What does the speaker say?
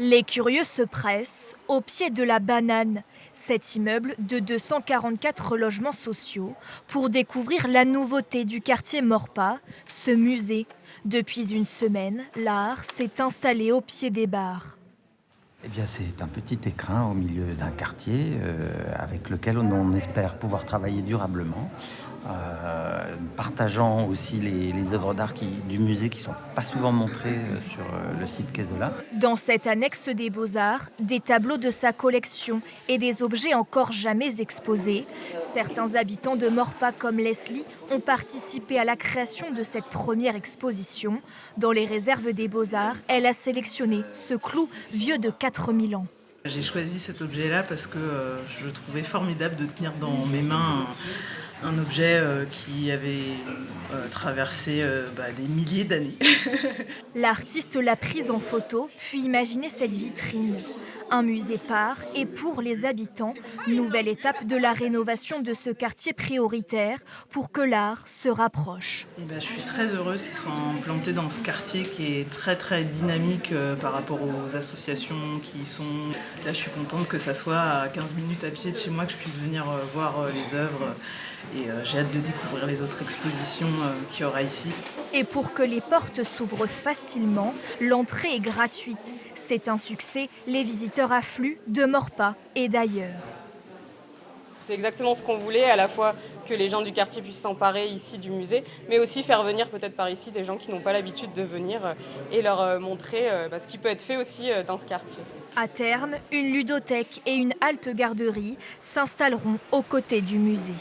Les curieux se pressent au pied de la Banane, cet immeuble de 244 logements sociaux, pour découvrir la nouveauté du quartier Maurepas, ce musée. Depuis une semaine, l'art s'est installé au pied des bars. Eh bien, c'est un petit écrin au milieu d'un quartier avec lequel on espère pouvoir travailler durablement, partageant aussi les œuvres d'art du musée qui ne sont pas souvent montrées sur le site Quaizola. Dans cette annexe des Beaux-Arts, des tableaux de sa collection et des objets encore jamais exposés. Certains habitants de Maurepas comme Leslie ont participé à la création de cette première exposition. Dans les réserves des Beaux-Arts, elle a sélectionné ce clou vieux de 4000 ans. J'ai choisi cet objet-là parce que je trouvais formidable de tenir dans mes mains un objet qui avait traversé des milliers d'années. L'artiste l'a prise en photo, puis imaginé cette vitrine. Un musée par et pour les habitants, nouvelle étape de la rénovation de ce quartier prioritaire pour que l'art se rapproche. Je suis très heureuse qu'ils soient implantés dans ce quartier qui est très très dynamique par rapport aux associations qui y sont. Là, je suis contente que ça soit à 15 minutes à pied de chez moi, que je puisse venir voir les œuvres. Et j'ai hâte de découvrir les autres expositions qu'il y aura ici. Et pour que les portes s'ouvrent facilement, l'entrée est gratuite. C'est un succès, les visiteurs affluent de Maurepas et d'ailleurs. C'est exactement ce qu'on voulait, à la fois que les gens du quartier puissent s'emparer ici du musée, mais aussi faire venir peut-être par ici des gens qui n'ont pas l'habitude de venir et leur montrer ce qui peut être fait aussi dans ce quartier. À terme, une ludothèque et une halte garderie s'installeront aux côtés du musée.